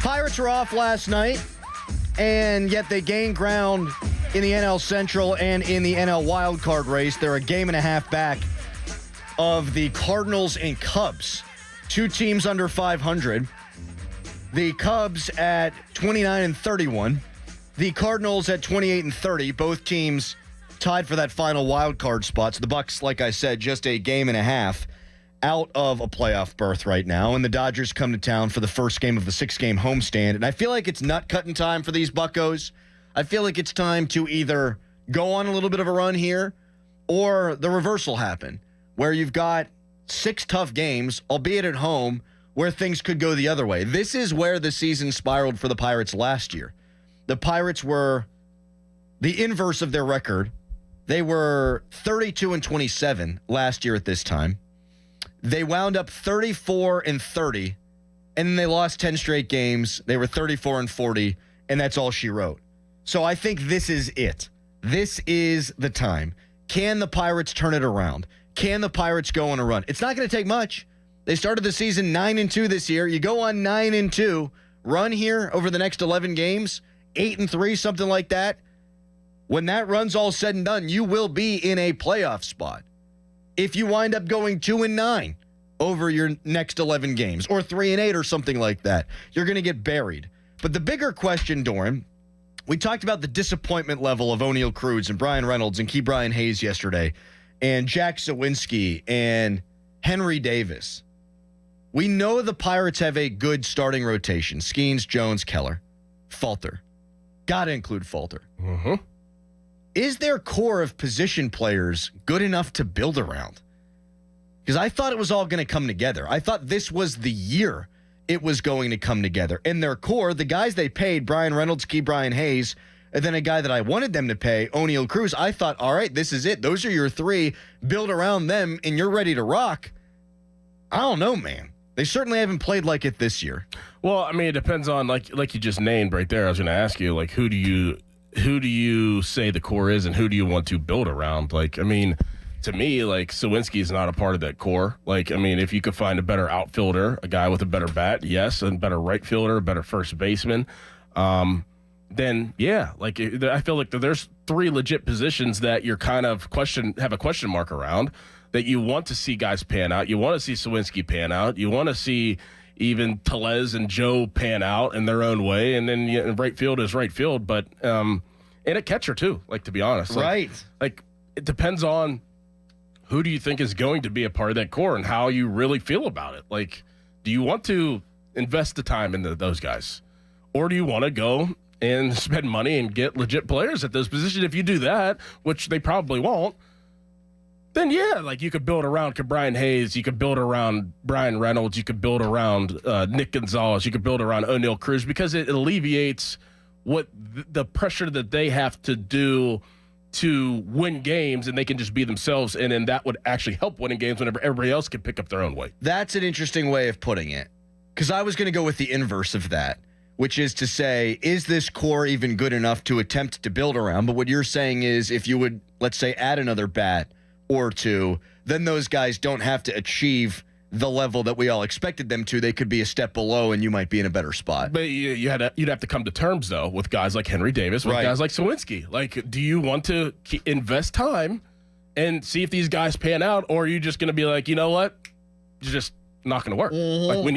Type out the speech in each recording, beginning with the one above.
Pirates were off last night, and yet they gained ground in the NL Central and in the NL wildcard race. They're a game and a half back of the Cardinals and Cubs. Two teams under 500. The Cubs at 29-31. The Cardinals at 28-30. Both teams tied for that final wild card spot. So the Bucks, like I said, just a game and a half out of a playoff berth right now. And the Dodgers come to town for the first game of the 6-game homestand. And I feel like it's nut-cutting time for these Buccos. I feel like it's time to either go on a little bit of a run here or the reverse will happen, where you've got 6 tough games, albeit at home, where things could go the other way. This is where the season spiraled for the Pirates last year. The Pirates were the inverse of their record. They were 32-27 last year at this time. They wound up 34-30, and then they lost 10 straight games. They were 34-40, and that's all she wrote. So I think this is it. This is the time. Can the Pirates turn it around? Can the Pirates go on a run? It's not going to take much. They started the season 9-2 this year. You go on 9-2, run here over the next 11 games, 8-3, something like that. When that run's all said and done, you will be in a playoff spot. If you wind up going 2-9 over your next 11 games, or 3-8 or something like that, you're going to get buried. But the bigger question, Dorin, we talked about the disappointment level of O'Neal Cruz and Bryan Reynolds and Brian Hayes yesterday, and Jack Sawinski and Henry Davis. We know the Pirates have a good starting rotation. Skeens, Jones, Keller, Falter. Got to include Falter. Mm-hmm. Is their core of position players good enough to build around? Because I thought it was all going to come together. I thought this was the year it was going to come together. In their core, the guys they paid, Bryan Reynolds, Brian Hayes, and then a guy that I wanted them to pay, O'Neal Cruz, I thought, all right, this is it. Those are your 3. Build around them, and you're ready to rock. I don't know, man. They certainly haven't played like it this year. Well, I mean, it depends on, like you just named right there. I was going to ask you, like, who do you say the core is, and who do you want to build around? Like, I mean, to me, like, Sawinski is not a part of that core. Like, I mean, if you could find a better outfielder, a guy with a better bat, yes, and better right fielder, a better first baseman, then yeah, like, I feel like there's 3 legit positions that you're kind of have a question mark around, that you want to see guys pan out. You want to see Sawinski pan out. You want to see even Tellez and Joe pan out in their own way. And then right field is right field. But and a catcher, too, like, to be honest. Right. Like, it depends on who do you think is going to be a part of that core and how you really feel about it. Like, do you want to invest the time into those guys? Or do you want to go and spend money and get legit players at those positions? If you do that, which they probably won't, then yeah, like, you could build around Brian Hayes, you could build around Bryan Reynolds, you could build around Nick Gonzalez, you could build around O'Neal Cruz, because it alleviates what the pressure that they have to do to win games, and they can just be themselves, and then that would actually help winning games whenever everybody else can pick up their own weight. That's an interesting way of putting it, because I was going to go with the inverse of that, which is to say, is this core even good enough to attempt to build around? But what you're saying is, if you would, let's say, add another bat or 2, then those guys don't have to achieve the level that we all expected them to. They could be a step below, and you might be in a better spot. But you'd have to come to terms, though, with guys like Henry Davis, with guys like Sawinski. Like, do you want to invest time and see if these guys pan out, or are you just going to be like, you know what, it's just not going to work? Mm-hmm. Like, we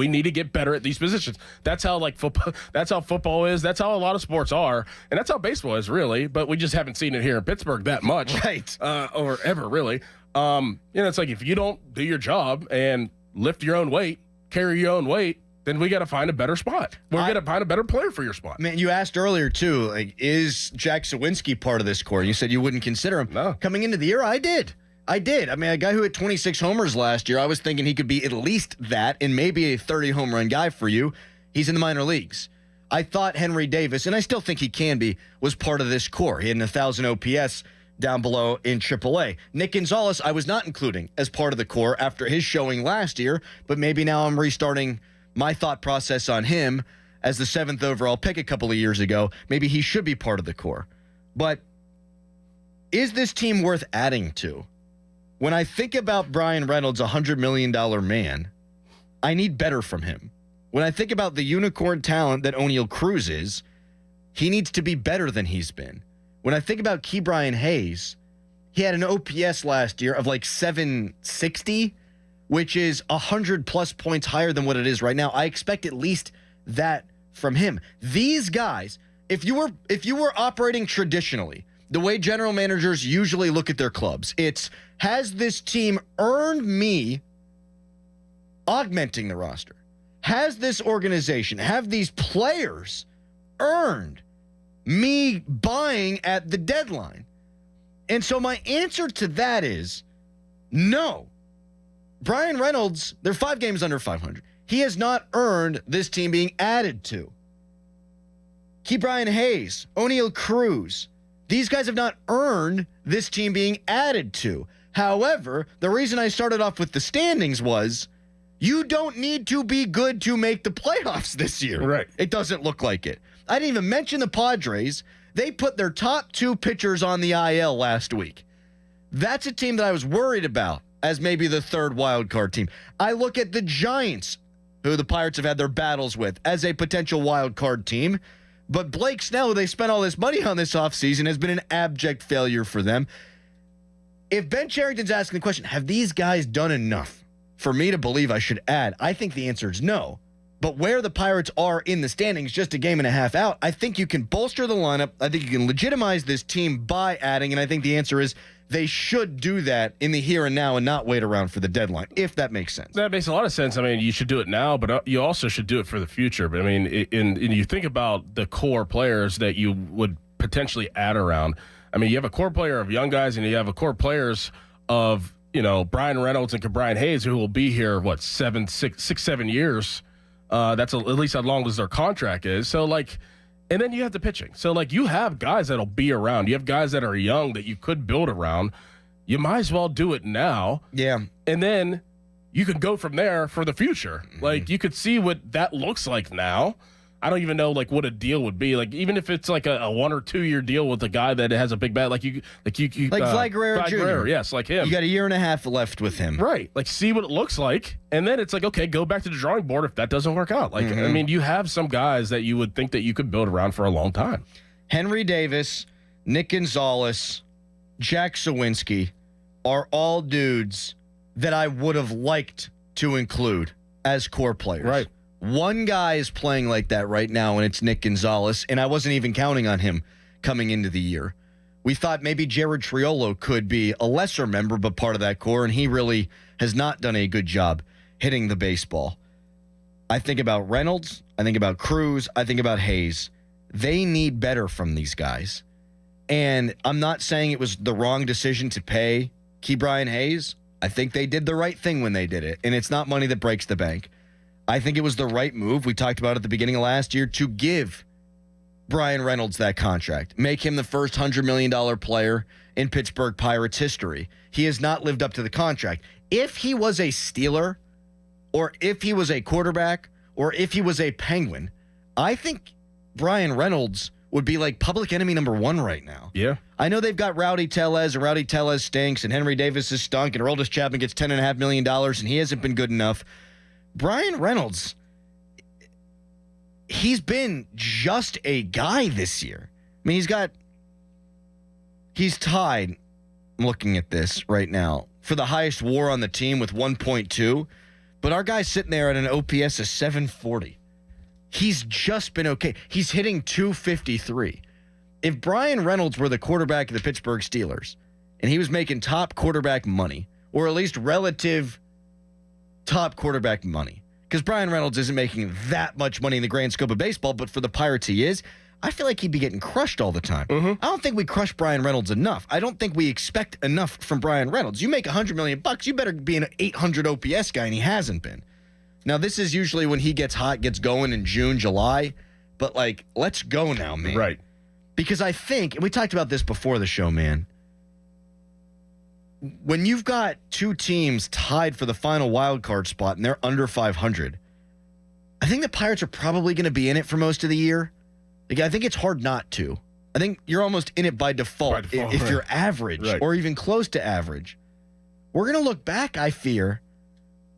need to get better at these positions. That's how, like, football. That's how football is. That's how a lot of sports are, and that's how baseball is, really. But we just haven't seen it here in Pittsburgh that much, right? Or ever, really. It's like, if you don't do your job and lift your own weight, carry your own weight, then we got to find a better spot. We're going to find a better player for your spot. Man, you asked earlier, too, like, is Jack Sawinski part of this core? You said you wouldn't consider him. No. Coming into the year, I did. I mean, a guy who had 26 homers last year, I was thinking he could be at least that and maybe a 30-home run guy for you. He's in the minor leagues. I thought Henry Davis, and I still think he can be, was part of this core. He had an 1,000 OPS down below in AAA. Nick Gonzalez, I was not including as part of the core after his showing last year, but maybe now I'm restarting my thought process on him as the 7th overall pick a couple of years ago. Maybe he should be part of the core. But is this team worth adding to? When I think about Bryan Reynolds, $100 million man, I need better from him. When I think about the unicorn talent that O'Neal Cruz is, he needs to be better than he's been. When I think about Ke'Bryan Hayes, he had an OPS last year of like 760, which is 100-plus points higher than what it is right now. I expect at least that from him. These guys, if you were operating traditionally, the way general managers usually look at their clubs, it's, has this team earned me augmenting the roster? Has this organization, have these players earned me buying at the deadline? And so my answer to that is no. Bryan Reynolds, they're 5 games under 500. He has not earned this team being added to. Ke'Bryan Hayes, O'Neal Cruz, these guys have not earned this team being added to. However, the reason I started off with the standings was you don't need to be good to make the playoffs this year. Right. It doesn't look like it. I didn't even mention the Padres. They put their top 2 pitchers on the IL last week. That's a team that I was worried about as maybe the 3rd wild card team. I look at the Giants, who the Pirates have had their battles with, as a potential wild card team. But Blake Snell, who they spent all this money on this offseason, has been an abject failure for them. If Ben Cherington's asking the question, have these guys done enough for me to believe I should add? I think the answer is no. But where the Pirates are in the standings, just a game and a half out, I think you can bolster the lineup. I think you can legitimize this team by adding, and I think the answer is they should do that in the here and now and not wait around for the deadline, if that makes sense. That makes a lot of sense. I mean, you should do it now, but you also should do it for the future. But I mean, you think about the core players that you would potentially add around. I mean, you have a core player of young guys, and you have a core players of, Bryan Reynolds and Ke'Bryan Hayes, who will be here, 7 years. That's at least how long as their contract is. So, and then you have the pitching. So, you have guys that'll be around. You have guys that are young that you could build around. You might as well do it now. Yeah. And then you can go from there for the future. Mm-hmm. You could see what that looks like now. I don't even know, what a deal would be. Even if it's a 1 or 2 year deal with a guy that has a big bat, like Vlad Guerrero Jr. Yes, like him. You got a year and a half left with him. Right. See what it looks like. And then it's okay, go back to the drawing board if that doesn't work out. I mean, you have some guys that you would think that you could build around for a long time. Henry Davis, Nick Gonzalez, Jack Sawinski are all dudes that I would have liked to include as core players. Right. One guy is playing like that right now, and it's Nick Gonzalez, and I wasn't even counting on him coming into the year. We thought maybe Jared Triolo could be a lesser member, but part of that core, and he really has not done a good job hitting the baseball. I think about Reynolds, I think about Cruz, I think about Hayes. They need better from these guys. And I'm not saying it was the wrong decision to pay Ke'Bryan Hayes. I think they did the right thing when they did it, and it's not money that breaks the bank. I think it was the right move. We talked about it at the beginning of last year to give Bryan Reynolds that contract. Make him the first $100 million player in Pittsburgh Pirates history. He has not lived up to the contract. If he was a Steeler, or if he was a quarterback, or if he was a Penguin, I think Bryan Reynolds would be public enemy number 1 right now. Yeah. I know they've got Rowdy Tellez, and Rowdy Tellez stinks, and Henry Davis is stunk, and Aroldis Chapman gets $10.5 million, and he hasn't been good enough. Bryan Reynolds, he's been just a guy this year. I mean, he's tied, I'm looking at this right now, for the highest WAR on the team with 1.2, but our guy's sitting there at an OPS of 740. He's just been okay. He's hitting 253. If Bryan Reynolds were the quarterback of the Pittsburgh Steelers, and he was making top quarterback money, or at least relative top quarterback money, because Bryan Reynolds isn't making that much money in the grand scope of baseball, but for the Pirates he is, I feel like he'd be getting crushed all the time. Mm-hmm. I don't think we crush Bryan Reynolds enough. I don't think we expect enough from Bryan Reynolds. You make $100 million, you better be an 800 OPS guy, and he hasn't been. Now, this is usually when he gets hot, gets going in June, July, but let's go now, man. Right. Because I think, and we talked about this before the show, man, when you've got 2 teams tied for the final wild card spot and they're under 500, I think the Pirates are probably going to be in it for most of the year. I think it's hard not to. I think you're almost in it by default, if right. you're average, right, or even close to average. We're going to look back, I fear,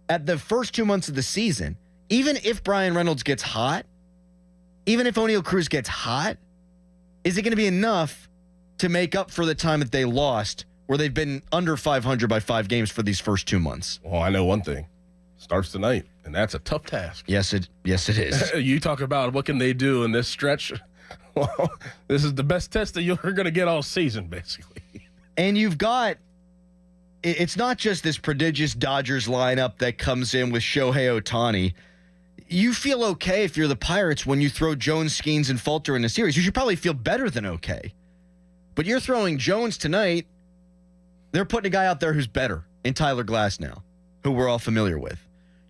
at the first 2 months of the season, even if Bryan Reynolds gets hot, even if O'Neal Cruz gets hot, is it going to be enough to make up for the time that they lost where they've been under 500 by 5 games for these first 2 months? Well, I know one thing. Starts tonight, and that's a tough task. Yes, it is. You talk about what can they do in this stretch. Well, this is the best test that you're going to get all season, basically. And you've got, it's not just this prodigious Dodgers lineup that comes in with Shohei Ohtani. You feel okay if you're the Pirates when you throw Jones, Skeens, and Falter in a series. You should probably feel better than okay. But you're throwing Jones tonight. They're putting a guy out there who's better in Tyler Glasnow, who we're all familiar with.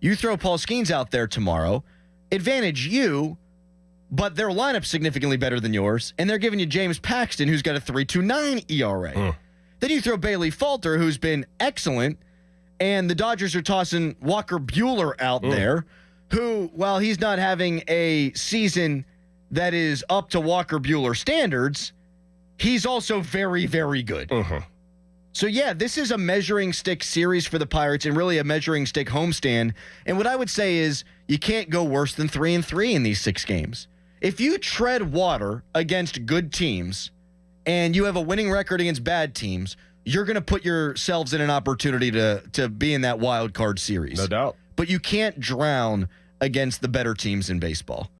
You throw Paul Skeens out there tomorrow, advantage you, but their lineup's significantly better than yours, and they're giving you James Paxton, who's got a 3.29 ERA. Then you throw Bailey Falter, who's been excellent, and the Dodgers are tossing Walker Buehler out there, who, while he's not having a season that is up to Walker Buehler standards, he's also very, very good. So, yeah, this is a measuring stick series for the Pirates and really a measuring stick homestand. And what I would say is you can't go worse than 3-3 in these 6 games. If you tread water against good teams and you have a winning record against bad teams, you're going to put yourselves in an opportunity to be in that wild card series. No doubt. But you can't drown against the better teams in baseball.